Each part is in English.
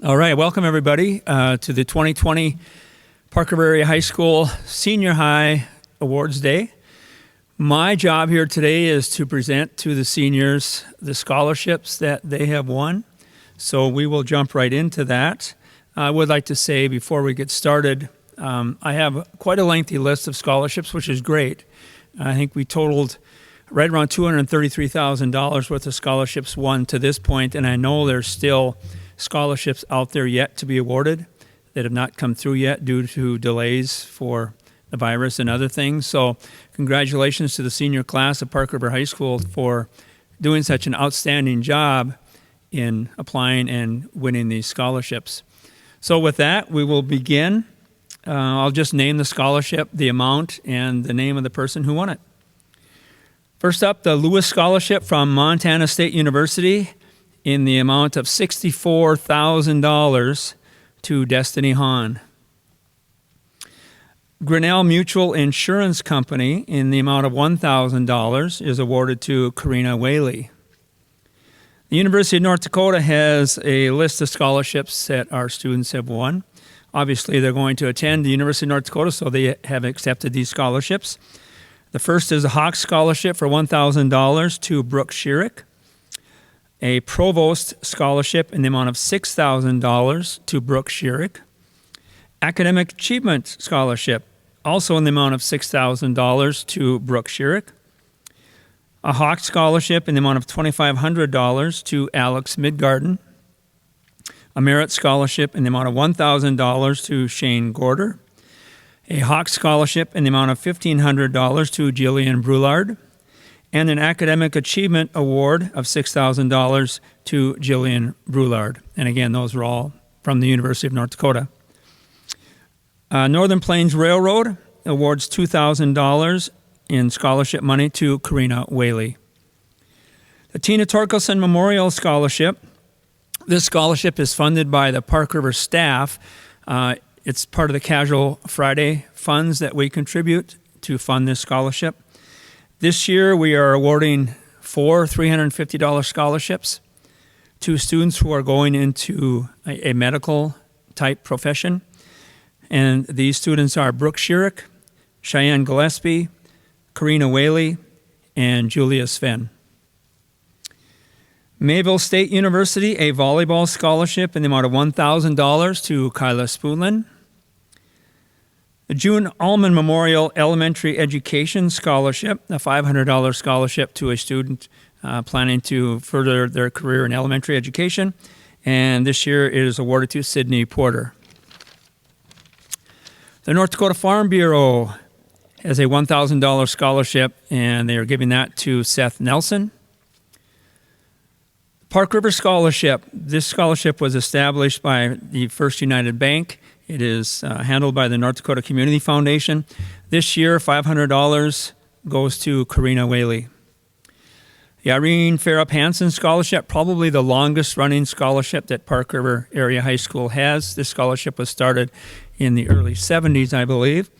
All right, welcome everybody to the 2020 Park River Area High School Senior High Awards Day. My job here today is to present to the seniors the scholarships that they have won. So we will jump right into that. I would like to say before we get started, I have quite a lengthy list of scholarships, which is great. I think we totaled right around $233,000 worth of scholarships won to this point, and I know there's still scholarships out there yet to be awarded that have not come through yet due to delays for the virus and other things. So congratulations to the senior class of Park River High School for doing such an outstanding job in applying and winning these scholarships. So with that, we will begin. I'll just name the scholarship, the amount, and the name of the person who won it. First up, the Lewis Scholarship from Montana State University in the amount of $64,000 to Destiny Hahn. Grinnell Mutual Insurance Company in the amount of $1,000 is awarded to Karina Whaley. The University of North Dakota has a list of scholarships that our students have won. Obviously, they're going to attend the University of North Dakota, so they have accepted these scholarships. The first is a Hawks Scholarship for $1,000 to Brooke Schierick. A Provost Scholarship in the amount of $6,000 to Brooke Schierick. Academic Achievement Scholarship, also in the amount of $6,000 to Brooke Schierick. A Hawks Scholarship in the amount of $2,500 to Alex Midgarden. A Merit Scholarship in the amount of $1,000 to Shane Gorder. A Hawks Scholarship in the amount of $1,500 to Jillian Brulard. And an Academic Achievement Award of $6,000 to Jillian Brulard. And again, those were all from the University of North Dakota. Northern Plains Railroad awards $2,000 in scholarship money to Karina Whaley. The Tina Torkelson Memorial Scholarship. This scholarship is funded by the Park River staff. It's part of the Casual Friday funds that we contribute to fund this scholarship. This year, we are awarding 4 $350 scholarships to students who are going into a medical-type profession. And these students are Brooke Schierick, Cheyenne Gillespie, Karina Whaley, and Julia Sven. Mayville State University, a volleyball scholarship in the amount of $1,000 to Kyla Spoonlin. The June Allman Memorial Elementary Education Scholarship, a $500 scholarship to a student planning to further their career in elementary education. And this year it is awarded to Sydney Porter. The North Dakota Farm Bureau has a $1,000 scholarship, and they are giving that to Seth Nelson. Park River Scholarship. This scholarship was established by the First United Bank. It is handled by the North Dakota Community Foundation. This year, $500 goes to Karina Whaley. The Irene Farrup Hansen Scholarship, probably the longest running scholarship that Park River Area High School has. This scholarship was started in the early 70s, I believe.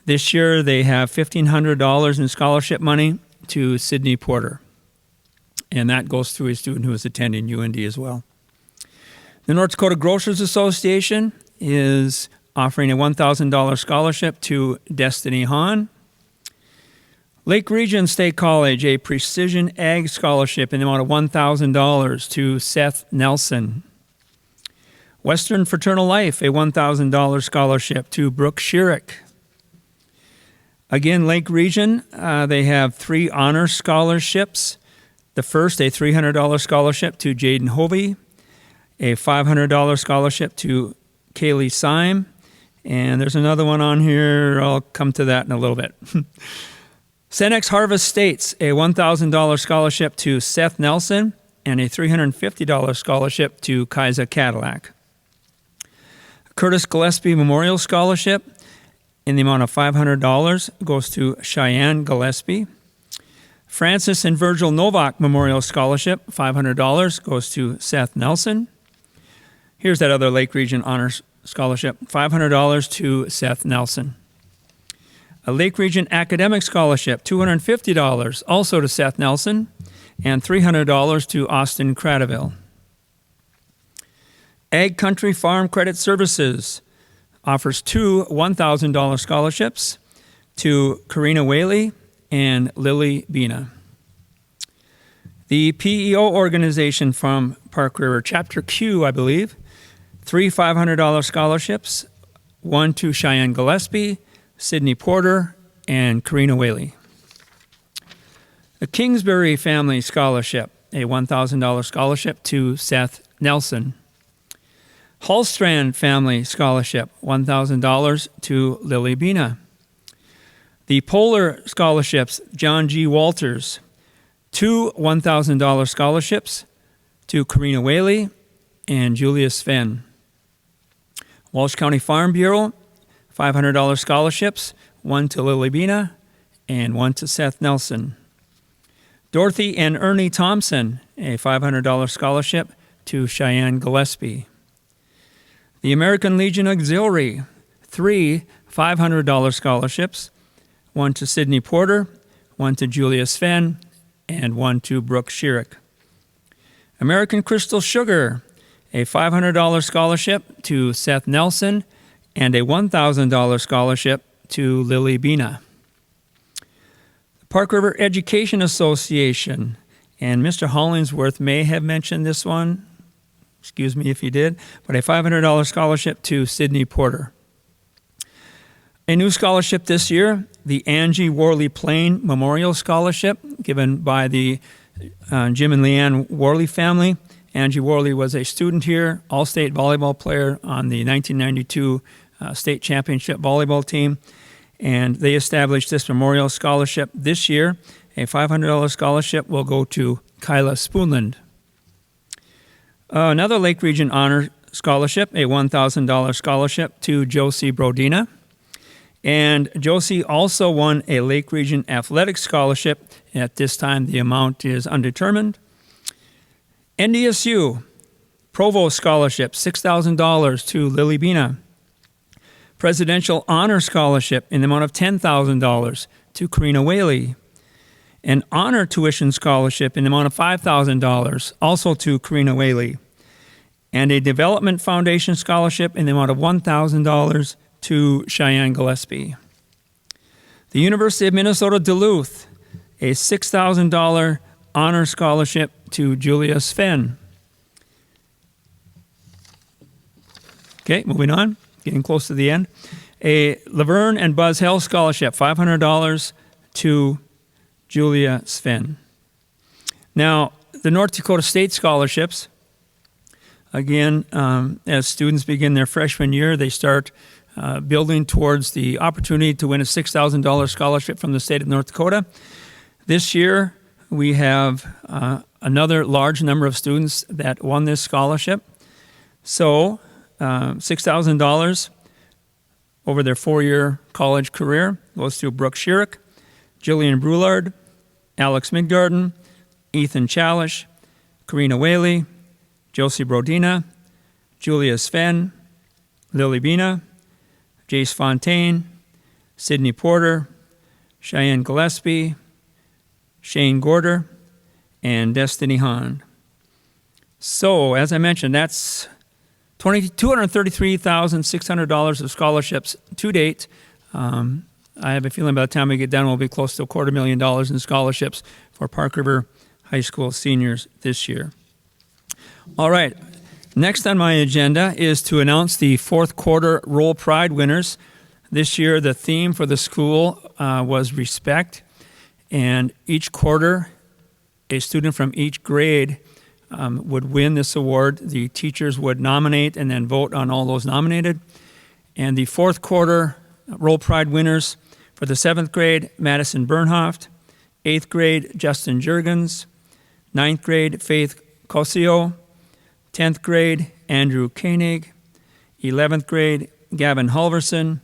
This year, they have $1,500 in scholarship money to Sydney Porter. And that goes to a student who is attending UND as well. The North Dakota Grocers Association is offering a $1,000 scholarship to Destiny Hahn. Lake Region State College, a Precision Ag Scholarship in the amount of $1,000 to Seth Nelson. Western Fraternal Life, a $1,000 scholarship to Brooke Schierick. Again, Lake Region, they have 3 honor scholarships. The first, a $300 scholarship to Jaden Hovey, a $500 scholarship to Kaylee Syme, and there's another one on here. I'll come to that in a little bit. Senex Harvest States, a $1,000 scholarship to Seth Nelson, and a $350 scholarship to Kaisa Cadillac. Curtis Gillespie Memorial Scholarship in the amount of $500 goes to Cheyenne Gillespie. Francis and Virgil Novak Memorial Scholarship, $500 goes to Seth Nelson. Here's that other Lake Region Honors Scholarship, $500 to Seth Nelson. A Lake Region Academic Scholarship, $250 also to Seth Nelson, and $300 to Austin Cradaville. Ag Country Farm Credit Services offers 2 $1,000 scholarships to Karina Whaley and Lily Bina. The PEO organization from Park River, Chapter Q, I believe, 3 $500 scholarships, 1 to Cheyenne Gillespie, Sydney Porter, and Karina Whaley. The Kingsbury Family Scholarship, a $1,000 scholarship to Seth Nelson. Hallstrand Family Scholarship, $1,000 to Lily Bina. The Polar Scholarships, John G. Walters, 2 $1,000 scholarships to Karina Whaley and Julia Sven. Walsh County Farm Bureau, $500 scholarships, 1 to Lily Bina and 1 to Seth Nelson. Dorothy and Ernie Thompson, a $500 scholarship to Cheyenne Gillespie. The American Legion Auxiliary, 3 $500 scholarships, 1 to Sydney Porter, 1 to Julia Sven, and 1 to Brooke Schierick. American Crystal Sugar, a $500 scholarship to Seth Nelson, and a $1,000 scholarship to Lily Bina. The Park River Education Association, and Mr. Hollingsworth may have mentioned this one, excuse me if you did, but a $500 scholarship to Sydney Porter. A new scholarship this year, the Angie Worley Plain Memorial Scholarship, given by the Jim and Leanne Worley family. Angie Worley was a student here, all-state volleyball player on the 1992 state championship volleyball team, and they established this memorial scholarship this year. A $500 scholarship will go to Kyla Spoonland. Another Lake Region Honor Scholarship, a $1,000 scholarship to Josie Brodina. And Josie also won a Lake Region Athletics Scholarship. At this time, the amount is undetermined. NDSU Provost Scholarship, $6,000 to Lily Bina. Presidential Honor Scholarship in the amount of $10,000 to Karina Whaley. An Honor Tuition Scholarship in the amount of $5,000 also to Karina Whaley. And a Development Foundation Scholarship in the amount of $1,000 to Cheyenne Gillespie. The University of Minnesota Duluth, a $6,000 honor scholarship to Julia Sven. Okay, moving on, getting close to the end. A Laverne and Buzz Hell Scholarship, $500 to Julia Sven. Now, the North Dakota State Scholarships, again, as students begin their freshman year, they start building towards the opportunity to win a $6,000 scholarship from the state of North Dakota. This year, we have another large number of students that won this scholarship. So, $6,000 over their 4-year college career goes to Brooke Schierick, Jillian Brulard, Alex Midgarden, Ethan Chalish, Karina Whaley, Josie Brodina, Julia Sven, Lily Bina, Jace Fontaine, Sydney Porter, Cheyenne Gillespie, Shane Gorder, and Destiny Hahn. So, as I mentioned, that's $233,600 of scholarships to date. I have a feeling by the time we get done, we'll be close to $250,000 in scholarships for Park River High School seniors this year. All right. Next on my agenda is to announce the fourth quarter Roll Pride winners. This year, the theme for the school was respect, and each quarter, a student from each grade would win this award. The teachers would nominate and then vote on all those nominated. And the fourth quarter Roll Pride winners for the 7th grade, Madison Bernhoft, 8th grade, Justin Jurgens, 9th grade, Faith Cosio, 10th grade, Andrew Koenig, 11th grade, Gavin Halverson,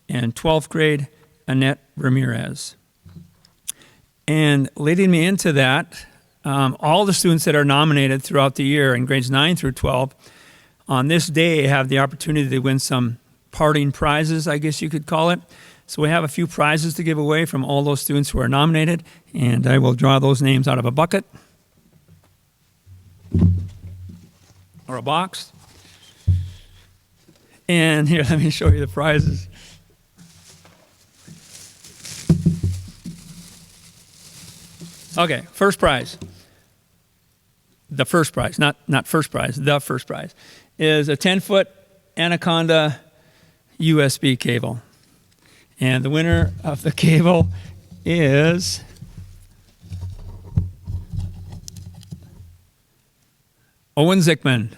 and 12th grade, Annette Ramirez. And leading me into that, all the students that are nominated throughout the year in grades 9 through 12, on this day have the opportunity to win some parting prizes, I guess you could call it. So we have a few prizes to give away from all those students who are nominated, and I will draw those names out of a bucket or a box. And here, let me show you the prizes. Okay, first prize. The first prize, not first prize, the first prize, is a 10-foot Anaconda USB cable. And the winner of the cable is Owen Zickman.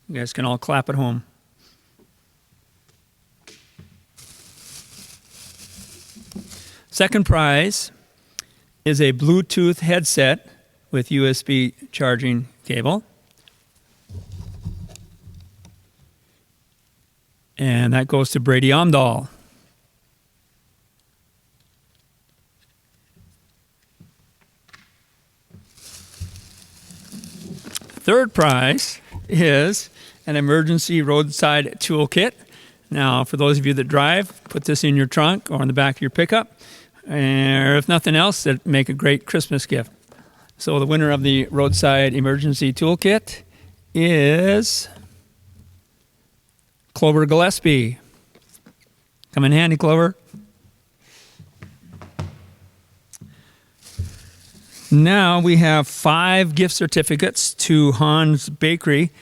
You guys can all clap at home. Second prize is a Bluetooth headset with USB charging cable. And that goes to Brady Omdahl. Third prize is an emergency roadside toolkit. Now, for those of you that drive, put this in your trunk or in the back of your pickup. Or if nothing else, it'd make a great Christmas gift. So the winner of the roadside emergency toolkit is Clover Gillespie. Come in handy, Clover. Now we have 5 gift certificates to Han's Bakery.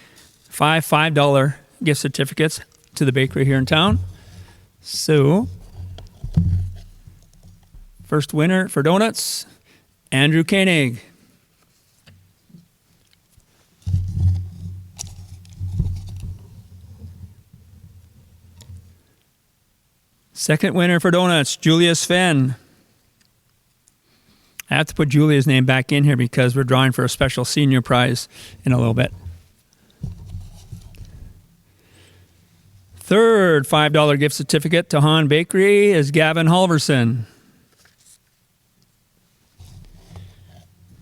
5 $5 gift certificates to the bakery here in town. So, first winner for donuts, Andrew Koenig. Second winner for donuts, Julia Sven. I have to put Julia's name back in here because we're drawing for a special senior prize in a little bit. Third $5 gift certificate to Han Bakery is Gavin Halverson.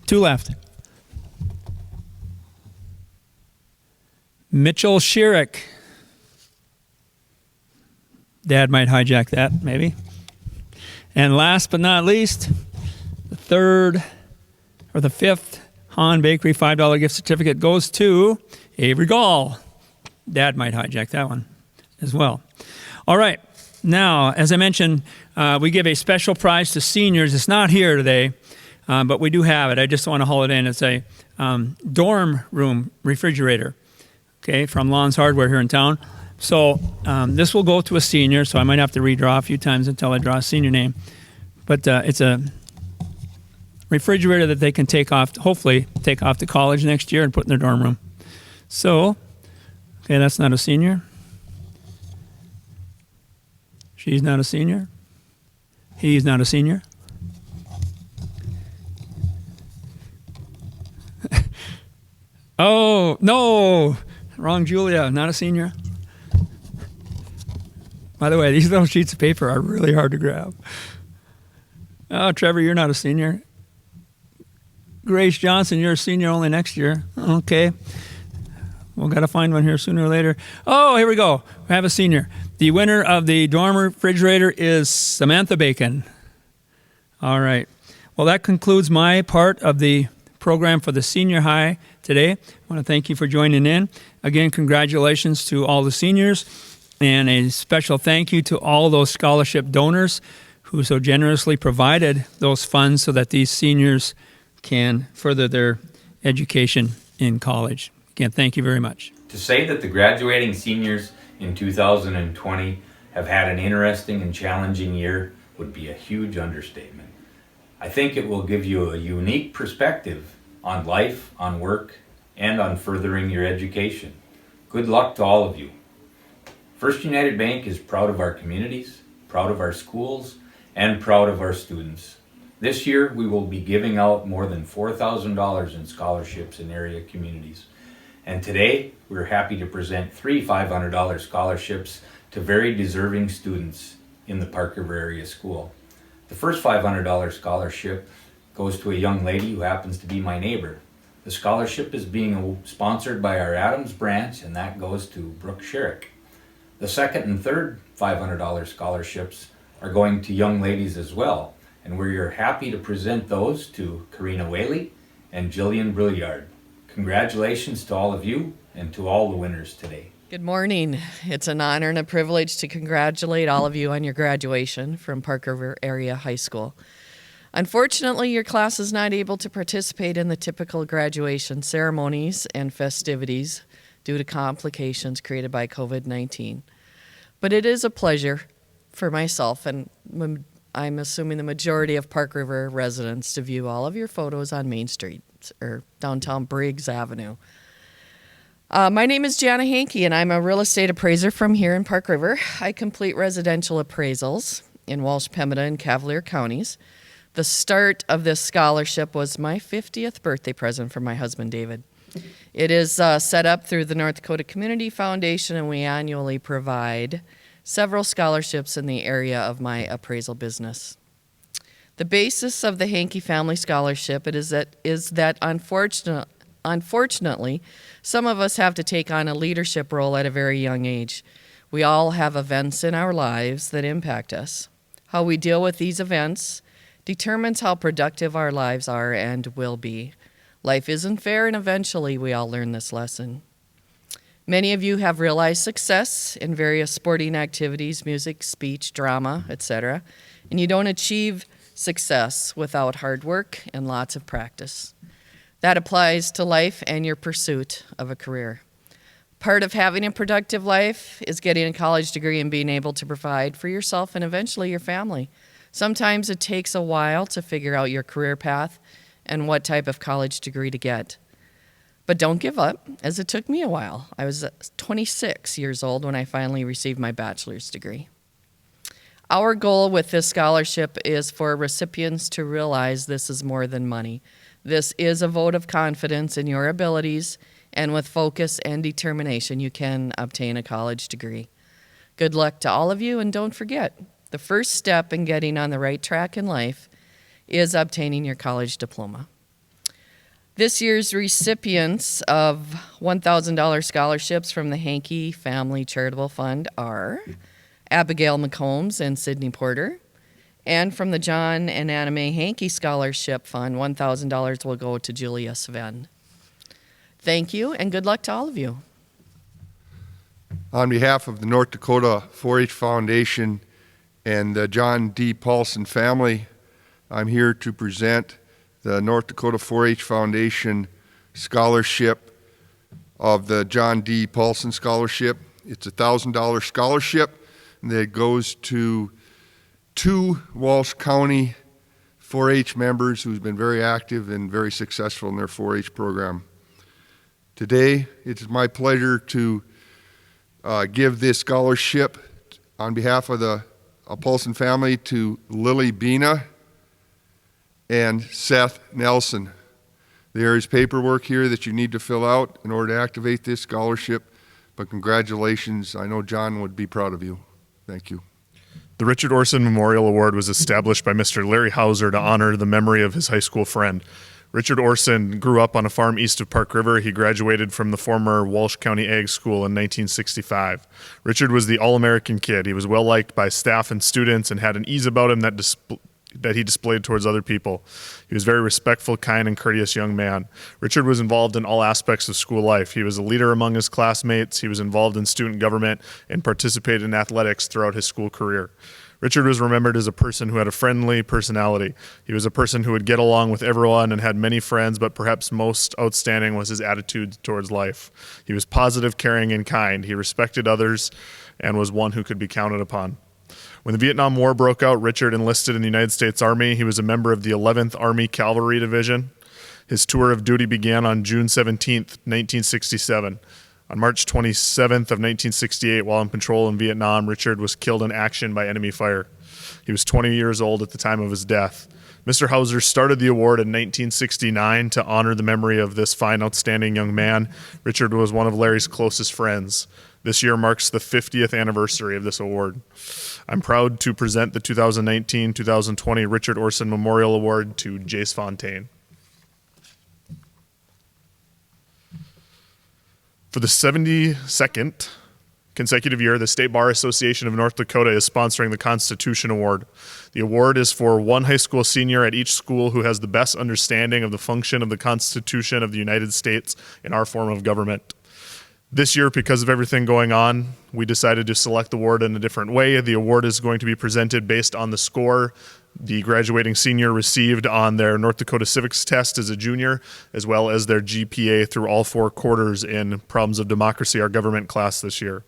2 left. Mitchell Schierick. Dad might hijack that, maybe. And last but not least, the fifth Han Bakery $5 gift certificate goes to Avery Gall. Dad might hijack that one as well. All right. Now, as I mentioned, we give a special prize to seniors. It's not here today, but we do have it. I just want to haul it in. It's a dorm room refrigerator, okay, from Lon's Hardware here in town. So this will go to a senior, so I might have to redraw a few times until I draw a senior name. But it's a refrigerator that they can take off, hopefully take off to college next year and put in their dorm room. So, okay, that's not a senior. She's not a senior. He's not a senior. Oh, no. Wrong Julia, not a senior. By the way, these little sheets of paper are really hard to grab. Oh, Trevor, you're not a senior. Grace Johnson, you're a senior only next year. Okay. We'll got to find one here sooner or later. Oh, here we go. We have a senior. The winner of the dorm refrigerator is Samantha Bacon. All right. Well, that concludes my part of the program for the senior high today. I want to thank you for joining in. Again, congratulations to all the seniors, and a special thank you to all those scholarship donors who so generously provided those funds so that these seniors can further their education in college. Again, thank you very much. To say that the graduating seniors in 2020 have had an interesting and challenging year would be a huge understatement. I think it will give you a unique perspective on life, on work, and on furthering your education. Good luck to all of you. First United Bank is proud of our communities, proud of our schools, and proud of our students. This year, we will be giving out more than $4,000 in scholarships in area communities. And today, we're happy to present 3 $500 scholarships to very deserving students in the Park River Area School. The first $500 scholarship goes to a young lady who happens to be my neighbor. The scholarship is being sponsored by our Adams branch, and that goes to Brooke Schierick. The second and third $500 scholarships are going to young ladies as well, and we're happy to present those to Karina Whaley and Jillian Brilliard. Congratulations to all of you and to all the winners today. Good morning. It's an honor and a privilege to congratulate all of you on your graduation from Park River Area High School. Unfortunately, your class is not able to participate in the typical graduation ceremonies and festivities due to complications created by COVID-19. But it is a pleasure for myself, and I'm assuming the majority of Park River residents, to view all of your photos on Main Street or downtown Briggs Avenue. My name is Jana Hankey, and I'm a real estate appraiser from here in Park River. I complete residential appraisals in Walsh, Pemmican, and Cavalier counties. The start of this scholarship was my 50th birthday present from my husband, David. It is set up through the North Dakota Community Foundation, and we annually provide several scholarships in the area of my appraisal business. The basis of the Hankey Family Scholarship is that unfortunately, some of us have to take on a leadership role at a very young age. We all have events in our lives that impact us. How we deal with these events determines how productive our lives are and will be. Life isn't fair, and eventually we all learn this lesson. Many of you have realized success in various sporting activities, music, speech, drama, etc., and you don't achieve success without hard work and lots of practice. That applies to life and your pursuit of a career. Part of having a productive life is getting a college degree and being able to provide for yourself and eventually your family. Sometimes it takes a while to figure out your career path and what type of college degree to get. But don't give up, as it took me a while. I was 26 years old when I finally received my bachelor's degree. Our goal with this scholarship is for recipients to realize this is more than money. This is a vote of confidence in your abilities, and with focus and determination, you can obtain a college degree. Good luck to all of you, and don't forget, the first step in getting on the right track in life is obtaining your college diploma. This year's recipients of $1,000 scholarships from the Hankey Family Charitable Fund are Abigail McCombs and Sydney Porter. And from the John and Anna Mae Hankey Scholarship Fund, $1,000 will go to Julia Sven. Thank you, and good luck to all of you. On behalf of the North Dakota 4-H Foundation and the John D. Paulson family, I'm here to present the North Dakota 4-H Foundation Scholarship of the John D. Paulson Scholarship. It's a $1,000 scholarship that goes to 2 Walsh County 4-H members who've been very active and very successful in their 4-H program. Today, it is my pleasure to give this scholarship on behalf of the Paulson family to Lily Bina and Seth Nelson. There is paperwork here that you need to fill out in order to activate this scholarship, but congratulations. I know John would be proud of you. Thank you. The Richard Orson Memorial Award was established by Mr. Larry Hauser to honor the memory of his high school friend. Richard Orson grew up on a farm east of Park River. He graduated from the former Walsh County Ag School in 1965. Richard was the all-American kid. He was well-liked by staff and students and had an ease about him that he displayed towards other people. He was a very respectful, kind, and courteous young man. Richard was involved in all aspects of school life. He was a leader among his classmates. He was involved in student government and participated in athletics throughout his school career. Richard was remembered as a person who had a friendly personality. He was a person who would get along with everyone and had many friends, but perhaps most outstanding was his attitude towards life. He was positive, caring, and kind. He respected others and was one who could be counted upon. When the Vietnam War broke out, Richard enlisted in the United States Army. He was a member of the 11th Army Cavalry Division. His tour of duty began on June 17, 1967. On March 27th of 1968, while on patrol in Vietnam, Richard was killed in action by enemy fire. He was 20 years old at the time of his death. Mr. Hauser started the award in 1969 to honor the memory of this fine, outstanding young man. Richard was one of Larry's closest friends. This year marks the 50th anniversary of this award. I'm proud to present the 2019-2020 Richard Orson Memorial Award to Jace Fontaine. For the 72nd consecutive year, the State Bar Association of North Dakota is sponsoring the Constitution Award. The award is for one high school senior at each school who has the best understanding of the function of the Constitution of the United States in our form of government. This year, because of everything going on, we decided to select the award in a different way. The award is going to be presented based on the score the graduating senior received on their North Dakota civics test as a junior, as well as their GPA through all 4 quarters in Problems of Democracy, our government class this year.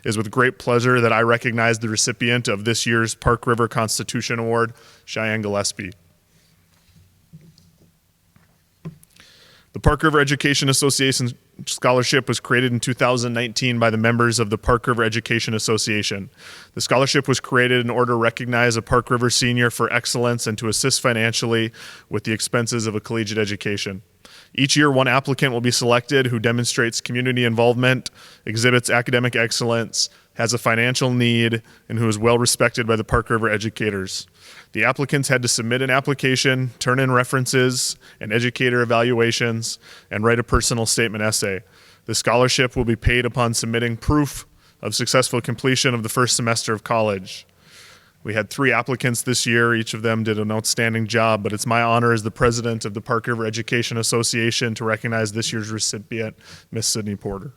It is with great pleasure that I recognize the recipient of this year's Park River Constitution Award, Cheyenne Gillespie. The Park River Education Association Scholarship was created in 2019 by the members of the Park River Education Association. The scholarship was created in order to recognize a Park River senior for excellence and to assist financially with the expenses of a collegiate education. Each year, one applicant will be selected who demonstrates community involvement, exhibits academic excellence, has a financial need, and who is well respected by the Park River educators. The applicants had to submit an application, turn in references and educator evaluations, and write a personal statement essay. The scholarship will be paid upon submitting proof of successful completion of the first semester of college. We had 3 applicants this year. Each of them did an outstanding job, but it's my honor as the president of the Park River Education Association to recognize this year's recipient, Miss Sydney Porter.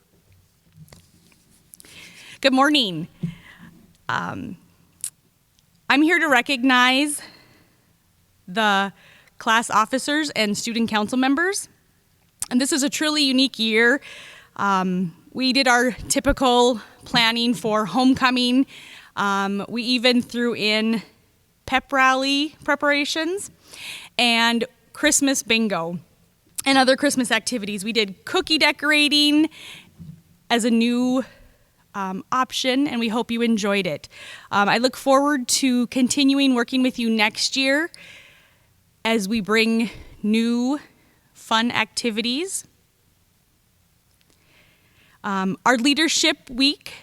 Good morning. I'm here to recognize the class officers and student council members. And this is a truly unique year. We did our typical planning for homecoming. We even threw in pep rally preparations and Christmas bingo and other Christmas activities. We did cookie decorating as a new option, and we hope you enjoyed it. I look forward to continuing working with you next year as we bring new fun activities. Our leadership week,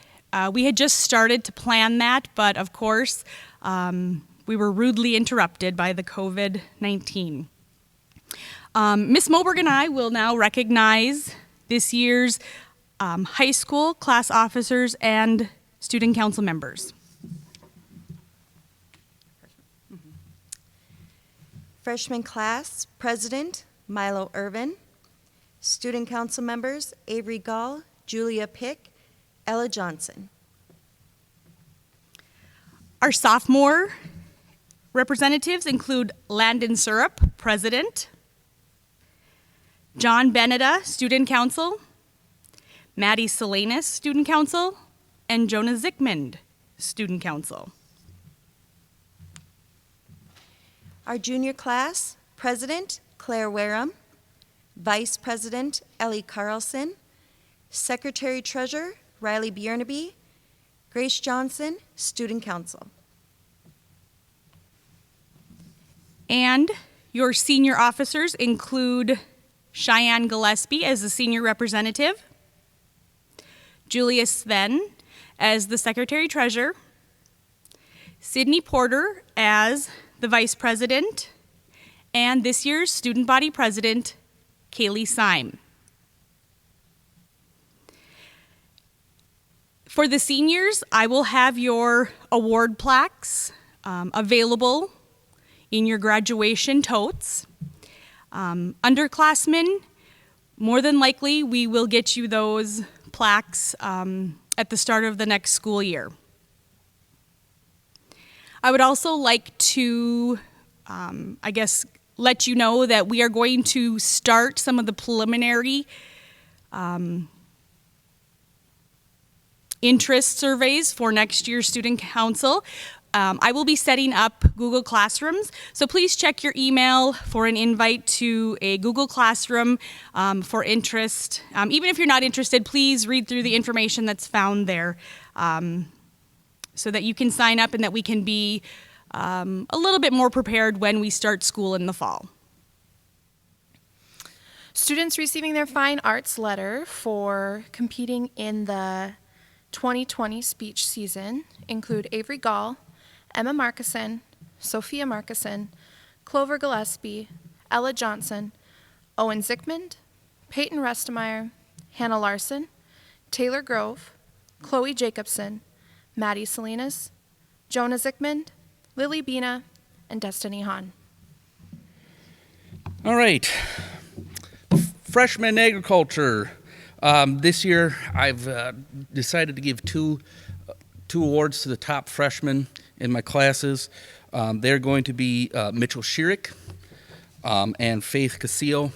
we had just started to plan that, but of course, we were rudely interrupted by the COVID-19. Ms. Moberg and I will now recognize this year's high school class officers and student council members. Freshman class President Milo Irvin. Student council members Avery Gall, Julia Pick, Ella Johnson. Our sophomore representatives include Landon Surup, President, John Beneda, Student Council, Maddie Salinas, Student Council, and Jonah Zickmund, Student Council. Our junior class President Claire Wareham, Vice President Ellie Carlson, Secretary Treasurer Riley Bjornaby, Grace Johnson, Student Council. And your senior officers include Cheyenne Gillespie as the senior representative, Julia Sven as the Secretary Treasurer, Sydney Porter as the Vice President, and this year's Student Body President, Kaylee Syme. For the seniors, I will have your award plaques available in your graduation totes. Underclassmen, more than likely, we will get you those plaques at the start of the next school year. I would also like to, let you know that we are going to start some of the preliminary interest surveys for next year's student council. I will be setting up Google Classrooms, so please check your email for an invite to a Google Classroom for interest. Even if you're not interested, please read through the information that's found there so that you can sign up and that we can be a little bit more prepared when we start school in the fall. Students receiving their fine arts letter for competing in the 2020 speech season include Avery Gall, Emma Markison, Sophia Markison, Clover Gillespie, Ella Johnson, Owen Zickmund, Peyton Restemeyer, Hannah Larson, Taylor Grove, Chloe Jacobson, Maddie Salinas, Jonah Zickman, Lily Bina, and Destiny Hahn. All right, freshman agriculture. This year, I've decided to give two awards to the top freshmen in my classes. They're going to be Mitchell Schierick and Faith Casillo.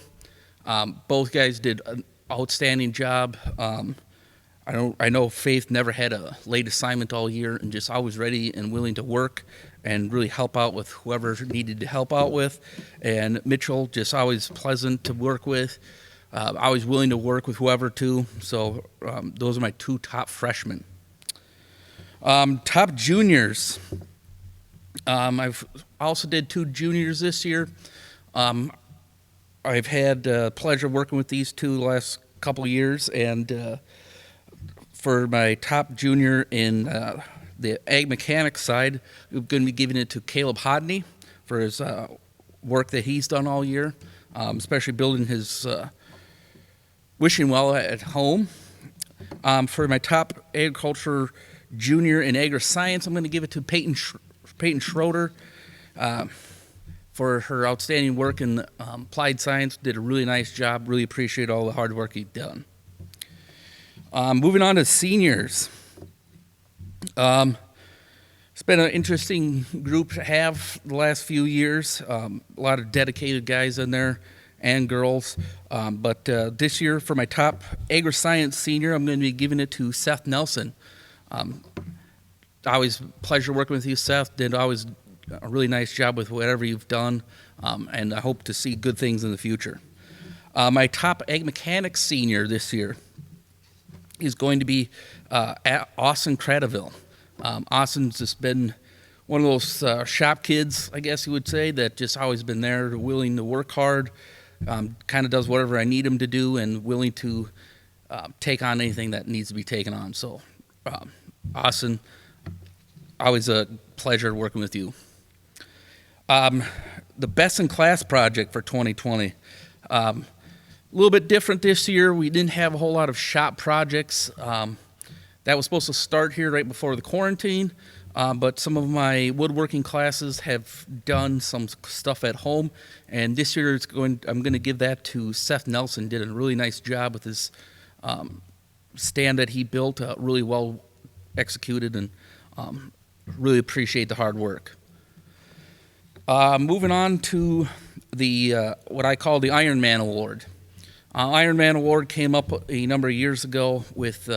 Both guys did an outstanding job. I know Faith never had a late assignment all year and just always ready and willing to work and really help out with whoever needed to help out with. And Mitchell, just always pleasant to work with, always willing to work with whoever too. So those are my two top freshmen. Top juniors. I've also did two juniors this year. I've had the pleasure of working with these two the last couple of years, and for my top junior in the ag mechanics side, we're going to be giving it to Caleb Hodney for his work that he's done all year, especially building his wishing well at home. For my top agriculture junior in agri-science, I'm going to give it to Peyton Schroeder for her outstanding work in applied science. Did a really nice job. Really appreciate all the hard work you've done. Moving on to seniors. It's been an interesting group to have the last few years. A lot of dedicated guys in there and girls. But this year, for my top agri-science senior, I'm going to be giving it to Seth Nelson. Always a pleasure working with you, Seth. Did always a really nice job with whatever you've done, and I hope to see good things in the future. My top ag mechanics senior this year is going to be Austin Cradaville. Austin's just been one of those shop kids, I guess you would say, that just always been there, willing to work hard, kind of does whatever I need him to do, and willing to take on anything that needs to be taken on. So, Austin, always a pleasure working with you. The Best in Class project for 2020. A little bit different this year. We didn't have a whole lot of shop projects. That was supposed to start here right before the quarantine, but some of my woodworking classes have done some stuff at home, and this year I'm going to give that to Seth Nelson. Did a really nice job with his stand that he built, really well executed, and really appreciate the hard work. Moving on to the what I call the Iron Man Award. Iron Man Award came up a number of years ago with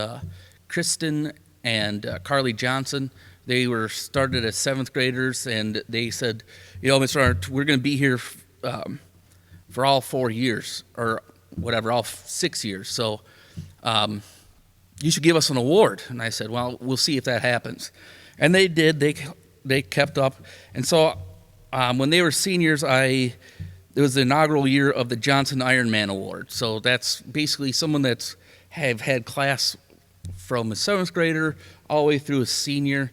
Kristen and Carly Johnson. They were started as 7th graders, and they said, Mr. Arndt, we're going to be here for all 4 years, or whatever, all 6 years. So you should give us an award. And I said, well, we'll see if that happens. And they did. They kept up. And so when they were seniors, it was the inaugural year of the Johnson Ironman Award. So that's basically someone that's have had class from a 7th grader all the way through a senior.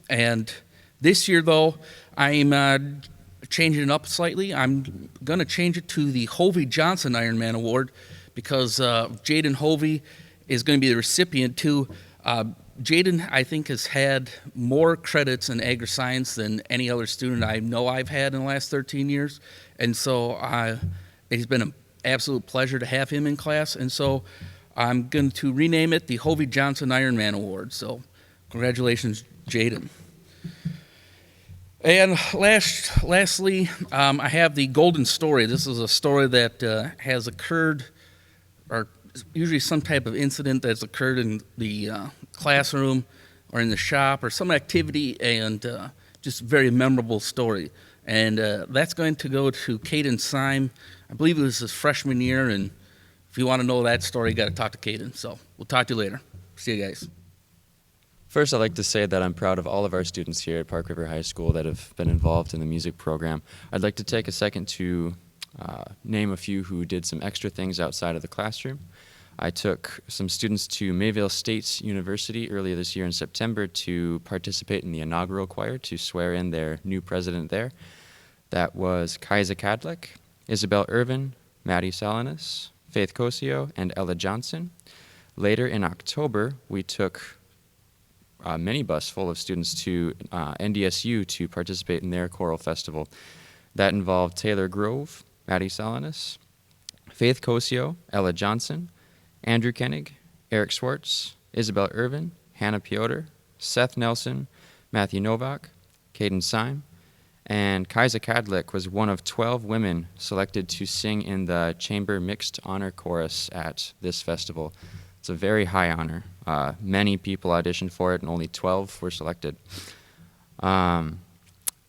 And this year, though, I'm changing it up slightly. I'm going to change it to the Hovey Johnson Ironman Award because Jaden Hovey is going to be the recipient too. Jaden, I think, has had more credits in agri-science than any other student I know I've had in the last 13 years. And so it's been an absolute pleasure to have him in class. And so I'm going to rename it the Hovey Johnson Ironman Award. So congratulations, Jaden. And lastly, I have the Golden Story. This is a story that has occurred, or usually some type of incident that's occurred in the classroom or in the shop or some activity, and just a very memorable story. And that's going to go to Caden Syme. I believe it was his freshman year, and if you want to know that story, you got to talk to Caden. So we'll talk to you later. See you guys. First, I'd like to say that I'm proud of all of our students here at Park River High School that have been involved in the music program. I'd like to take a second to name a few who did some extra things outside of the classroom. I took some students to Mayville State University earlier this year in September to participate in the inaugural choir to swear in their new president there. That was Kaisa Kadlik, Isabel Irvin, Maddie Salinas, Faith Cosio, and Ella Johnson. Later in October, we took a minibus full of students to NDSU to participate in their choral festival. That involved Taylor Grove, Maddie Salinas, Faith Cosio, Ella Johnson, Andrew Koenig, Eric Schwartz, Isabel Irvin, Hannah Piotr, Seth Nelson, Matthew Novak, Caden Syme, and Kaisa Kadlik was one of 12 women selected to sing in the Chamber Mixed Honor Chorus at this festival. It's a very high honor. Many people auditioned for it, and only 12 were selected.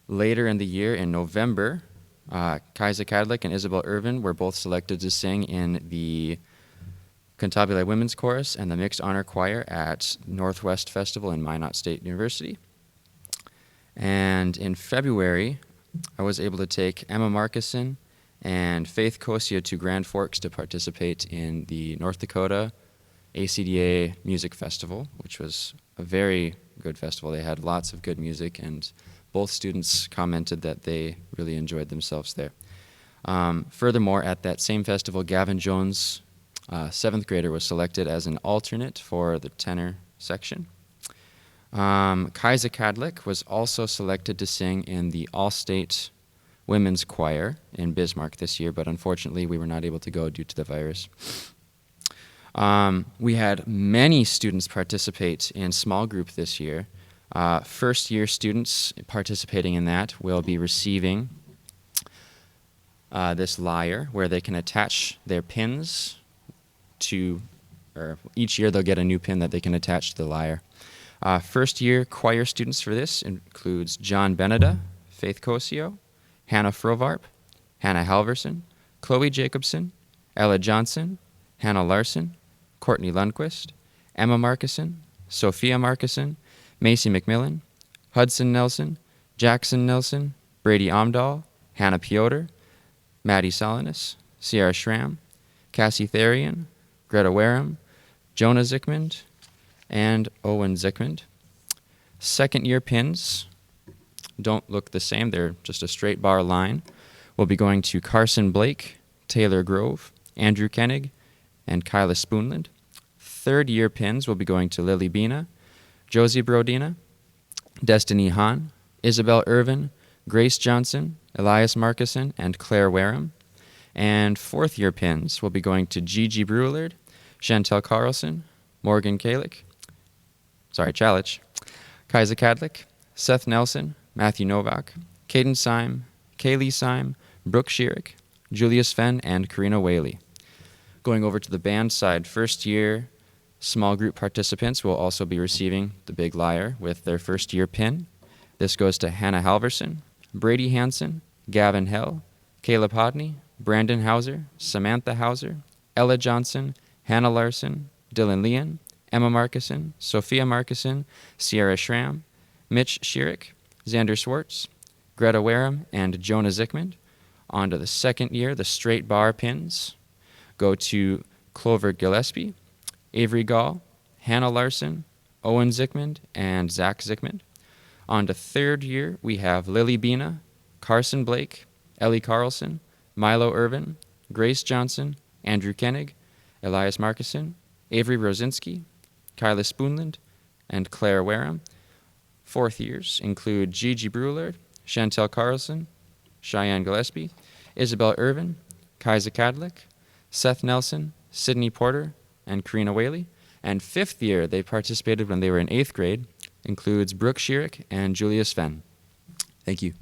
Later in the year, in November, Kaisa Kadlik and Isabel Irvin were both selected to sing in the Cantabile Women's Chorus and the Mixed Honor Choir at Northwest Festival in Minot State University. And in February, I was able to take Emma Markison and Faith Cosio to Grand Forks to participate in the North Dakota ACDA Music Festival, which was a very good festival. They had lots of good music, and both students commented that they really enjoyed themselves there. Furthermore, at that same festival, Gavin Jones, 7th grader, was selected as an alternate for the tenor section. Kaisa Kadlik was also selected to sing in the All-State Women's Choir in Bismarck this year, but unfortunately we were not able to go due to the virus. We had many students participate in small group this year. First-year students participating in that will be receiving this lyre where they can attach their pins to, or each year they'll get a new pin that they can attach to the lyre. First-year choir students for this includes John Beneda, Faith Cosio, Hannah Frovarp, Hannah Halverson, Chloe Jacobson, Ella Johnson, Hannah Larson, Courtney Lundquist, Emma Markison, Sophia Markison, Macy McMillan, Hudson Nelson, Jackson Nelson, Brady Amdahl, Hannah Piotr, Maddie Salinas, Sierra Schramm, Cassie Therian, Greta Wareham, Jonah Zickmund, and Owen Zickmund. Second-year pins don't look the same. They're just a straight bar line. We'll be going to Carson Blake, Taylor Grove, Andrew Koenig, and Kyla Spoonland. Third-year pins will be going to Lily Bina, Josie Brodina, Destiny Hahn, Isabel Irvin, Grace Johnson, Elias Markison, and Claire Wareham. And fourth-year pins will be going to Gigi Brulard, Chantel Carlson, Morgan Chalich, Kaisa Kadlik, Seth Nelson, Matthew Novak, Caden Syme, Kaylee Syme, Brooke Schierick, Julius Fenn, and Karina Whaley. Going over to the band side, first-year small group participants will also be receiving the big lyre with their first-year pin. This goes to Hannah Halverson, Brady Hansen, Gavin Hell, Caleb Hodney, Brandon Hauser, Samantha Hauser, Ella Johnson, Hannah Larson, Dylan Leon, Emma Markison, Sophia Markison, Sierra Schramm, Mitch Schierick, Xander Schwartz, Greta Wareham, and Jonah Zickmund. On to the second year, the straight bar pins go to Clover Gillespie, Avery Gall, Hannah Larson, Owen Zickmund, and Zach Zickmund. On to third year, we have Lily Bina, Carson Blake, Ellie Carlson, Milo Irvin, Grace Johnson, Andrew Koenig, Elias Markison, Avery Rosinski, Kyla Spoonland, and Claire Wareham. Fourth years include Gigi Brulard, Chantel Carlson, Cheyenne Gillespie, Isabel Irvin, Kaisa Kadlik, Seth Nelson, Sydney Porter, and Karina Whaley. And fifth year, they participated when they were in 8th grade, includes Brooke Schierick and Julius Fenn. Thank you.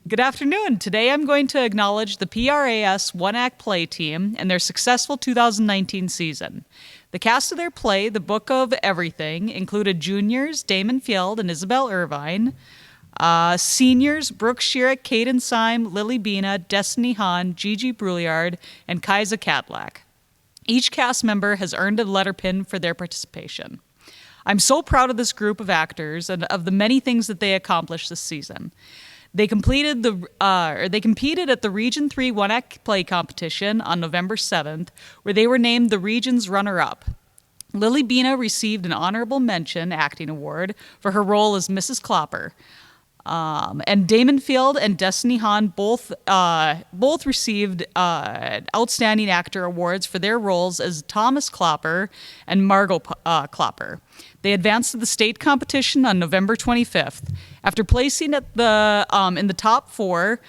Good afternoon. Today I'm going to acknowledge the PRAS one-act play team and their successful 2019 season. The cast of their play, The Book of Everything, included juniors Damon Fjeld and Isabel Irvine, seniors Brooke Schierick, Caden Syme, Lily Bina, Destiny Hahn, Gigi Brouillard, and Kaisa Kadlak. Each cast member has earned a letter pin for their participation. I'm so proud of this group of actors and of the many things that they accomplished this season. They competed at the Region 3 one-act play competition on November 7th, where they were named the region's runner-up. Lily Bina received an honorable mention acting award for her role as Mrs. Klopper. And Damon Field and Destiny Hahn both received Outstanding Actor awards for their roles as Thomas Klopper and Margot Klopper. They advanced to the state competition on November 25th. After placing at in the top 4,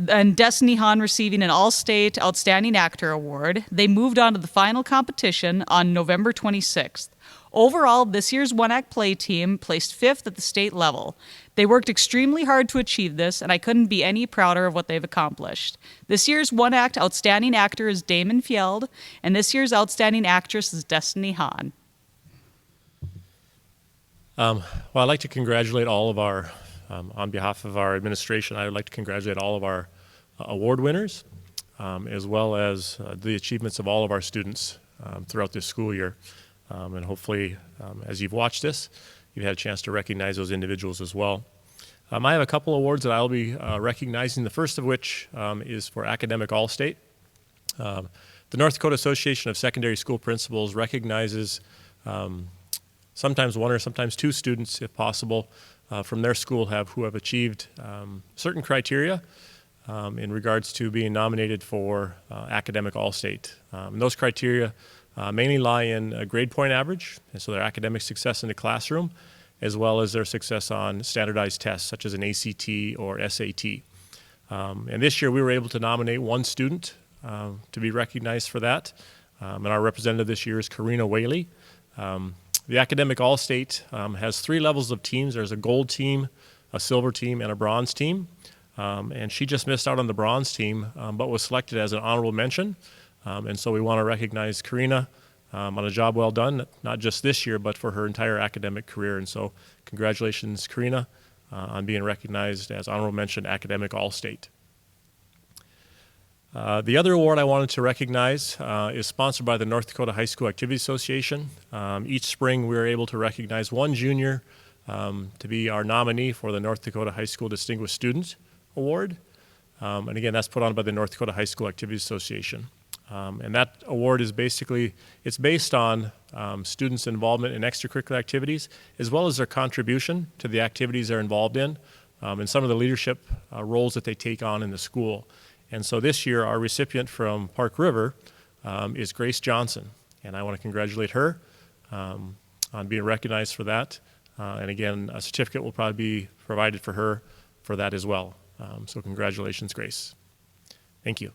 and Destiny Hahn receiving an All-State Outstanding Actor award, they moved on to the final competition on November 26th. Overall, this year's one-act play team placed 5th at the state level. They worked extremely hard to achieve this, and I couldn't be any prouder of what they've accomplished. This year's one-act Outstanding Actor is Damon Field, and this year's Outstanding Actress is Destiny Hahn. Well, I'd like to congratulate all of our, on behalf of our administration, I would like to congratulate all of our award winners, as well as the achievements of all of our students throughout this school year. And hopefully, as you've watched this, you've had a chance to recognize those individuals as well. I have a couple awards that I'll be recognizing, the first of which is for Academic All-State. The North Dakota Association of Secondary School Principals recognizes sometimes one or sometimes two students, if possible, from their school who have achieved certain criteria in regards to being nominated for Academic All-State. And those criteria mainly lie in a grade point average, and so their academic success in the classroom, as well as their success on standardized tests such as an ACT or SAT. And this year we were able to nominate one student to be recognized for that, and our representative this year is Karina Whaley. The Academic All-State has 3 levels of teams. There's a gold team, a silver team, and a bronze team. And she just missed out on the bronze team, but was selected as an honorable mention. And so we want to recognize Karina on a job well done, not just this year, but for her entire academic career. And so congratulations, Karina, on being recognized as honorable mention Academic All-State. The other award I wanted to recognize is sponsored by the North Dakota High School Activity Association. Each spring we are able to recognize one junior to be our nominee for the North Dakota High School Distinguished Student Award. And again, that's put on by the North Dakota High School Activity Association. And that award is it's based on students' involvement in extracurricular activities, as well as their contribution to the activities they're involved in, and some of the leadership roles that they take on in the school. And so this year, our recipient from Park River is Grace Johnson. And I want to congratulate her on being recognized for that. And again, a certificate will probably be provided for her for that as well. So congratulations, Grace. Thank you.